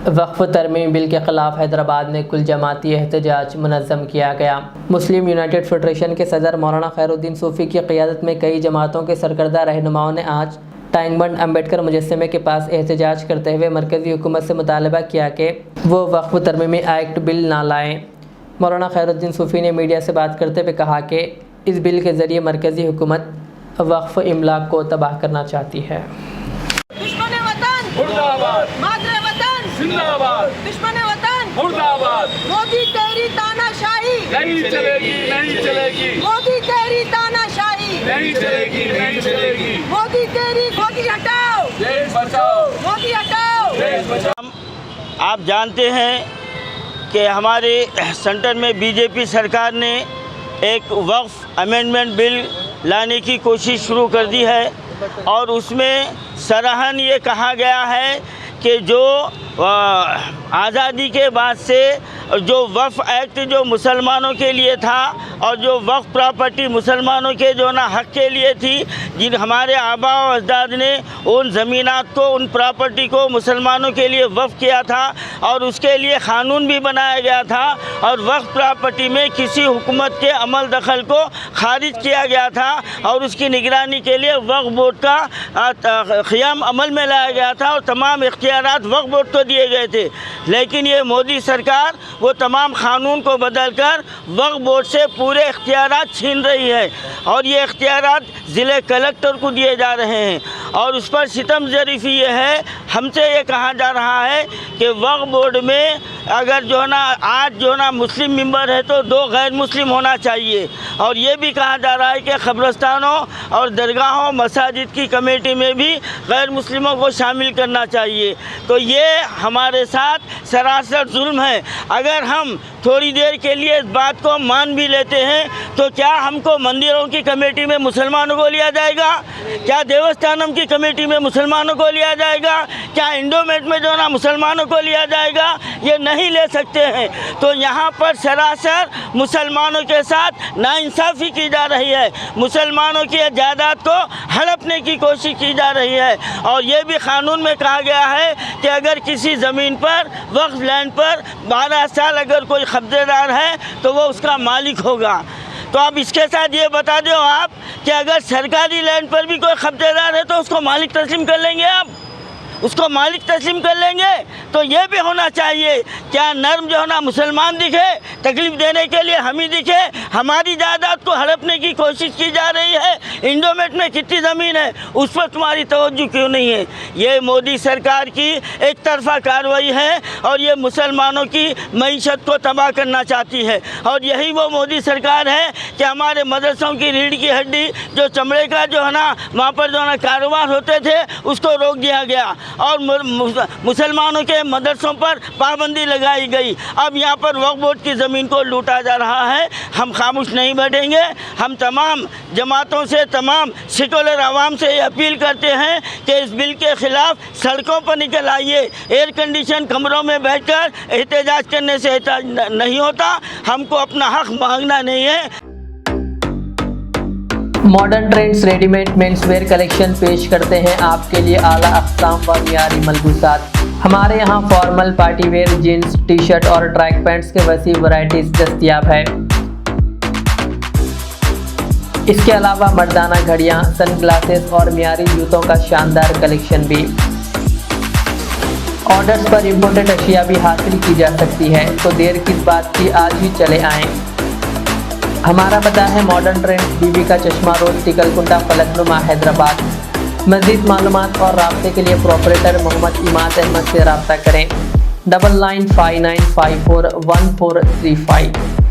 वक्फ तरमीम बिल के खिलाफ हैदराबाद में कुल जमाती एहतजाज मुनज़्ज़म किया गया। मुस्लिम यूनाइटेड फेडरेशन के सदर मौलाना खैरुद्दीन सूफ़ी की क़ियादत में कई जमातों के सरकर्दा रहनुमाओं ने आज टैंक बंड अम्बेडकर मुजस्समे के पास एहतजाज करते हुए मरकज़ी हुकूमत से मुतालबा किया कि वो वक्फ तरमीमी एक्ट बिल ना लाएँ। मौलाना खैरुद्दीन सूफ़ी ने मीडिया से बात करते हुए कहा कि इस बिल के ज़रिए मरकज़ी हुकूमत वक्फ इमलाक को तबाह करना चाहती है। दुश्मन वतन मुर्दाबाद, मादरे वतन जिंदाबाद, दुश्मन वतन मुर्दाबाद। मोदी तेरी तानाशाही नहीं चलेगी, नहीं चलेगी, मोदी तेरी तानाशाही नहीं चलेगी, नहीं चलेगी। मोदी तेरी मोदी हटाओ, देश बचाओ, मोदी हटाओ। देश बचाओ। आप जानते हैं कि हमारे सेंटर में बीजेपी सरकार ने एक वक्फ अमेंडमेंट बिल लाने की कोशिश शुरू कर दी है और उसमें सराहन ये कहा गया है कि जो आज़ादी के बाद से जो वक्फ एक्ट जो मुसलमानों के लिए था और जो वक्फ प्रॉपर्टी मुसलमानों के जो ना हक़ के लिए थी, जिन हमारे आबा और अजदाद ने उन ज़मीनात को, उन प्रॉपर्टी को मुसलमानों के लिए वक्फ किया था और उसके लिए क़ानून भी बनाया गया था और वक्फ प्रॉपर्टी में किसी हुकूमत के अमल दखल को खारिज किया गया था और उसकी निगरानी के लिए वक्फ बोर्ड का क़याम अमल में लाया गया था और तमाम इख्तियारात वक्फ बोर्ड को दिए गए थे। लेकिन ये मोदी सरकार वो तमाम क़ानून को बदलकर वक्फ बोर्ड से पूरे इख्तियारात छीन रही है और ये इख्तियारात ज़िले कलेक्टर को दिए जा रहे हैं और उस पर सितम ज़रीफ़ी ये है, हमसे ये कहा जा रहा है कि वक्फ बोर्ड में अगर जो है ना आज जो है ना मुस्लिम मेंबर है तो 2 गैर मुस्लिम होना चाहिए और ये भी कहा जा रहा है कि क़ब्रस्तानों और दरगाहों मसाजिद की कमेटी में भी गैर मुस्लिमों को शामिल करना चाहिए। तो ये हमारे साथ सरासर जुल्म है। अगर हम थोड़ी देर के लिए इस बात को मान भी लेते हैं तो क्या हमको मंदिरों की कमेटी में मुसलमानों को लिया जाएगा? क्या देवस्थानम की कमेटी में मुसलमानों को लिया जाएगा? क्या इंडोमेट में जो ना मुसलमानों को लिया जाएगा? ये नहीं ले सकते हैं। तो यहाँ पर सरासर मुसलमानों के साथ नाइंसाफ़ी की जा रही है, मुसलमानों की जायदाद को हड़पने की कोशिश की जा रही है और ये भी क़ानून में कहा गया है कि अगर किसी ज़मीन पर वक्फ लैंड पर 12 साल अगर कोई कब्ज़ेदार है तो वो उसका मालिक होगा। तो अब इसके साथ ये बता दो आप कि अगर सरकारी लैंड पर भी कोई कब्ज़ेदार है तो उसको मालिक तस्लीम कर लेंगे, आप उसको मालिक तस्लीम कर लेंगे? तो ये भी होना चाहिए। क्या नर्म जो है ना मुसलमान दिखे, तकलीफ़ देने के लिए हम ही दिखे? हमारी जायदाद को हड़पने की कोशिश की जा रही है। इंडोमेट में कितनी ज़मीन है उस पर तुम्हारी तवज्जो क्यों नहीं है? ये मोदी सरकार की एक तरफा कार्रवाई है और ये मुसलमानों की मईशत को तबाह करना चाहती है और यही वो मोदी सरकार है कि हमारे मदरसों की रीढ़ की हड्डी जो चमड़े का जो है ना वहाँ पर जो है ना कारोबार होते थे उसको रोक दिया गया और मुसलमानों के मदरसों पर पाबंदी लगाई गई। अब यहाँ पर वक्फ बोर्ड की ज़मीन को लूटा जा रहा है। हम खामोश नहीं बैठेंगे। हम तमाम जमातों से, तमाम सेकुलर आवाम से ये अपील करते हैं कि इस बिल के ख़िलाफ़ सड़कों पर निकल आइए। एयर कंडीशन कमरों में बैठकर एहतजाज करने से नहीं होता। हमको अपना हक़ मांगना नहीं है। Modern trends readymade menswear collection पेश करते हैं आपके लिए आला अक़साम व मियारी मलबूसात। हमारे यहाँ formal, party wear, jeans, T shirt और ट्रैक पैंट्स के वसी वैरायटीज़ दस्तयाब है। इसके अलावा मर्दाना घड़ियाँ, सन ग्लासेस और मियारी जूतों का शानदार कलेक्शन भी। ऑर्डर्स पर इम्पोर्टेड अशिया भी हासिल की जा सकती है, तो देर किस बात की, आज ही चले आएँ। हमारा पता है मॉडर्न ट्रेंड्स, बीबी का चश्मा रोड, टिकलकुंटा, फलकनुमा, हैदराबाद। मज़ीद मालूमात और राब्ते के लिए प्रोपरेटर मोहम्मद इमाद अहमद से रब्ता करें। 9959541435।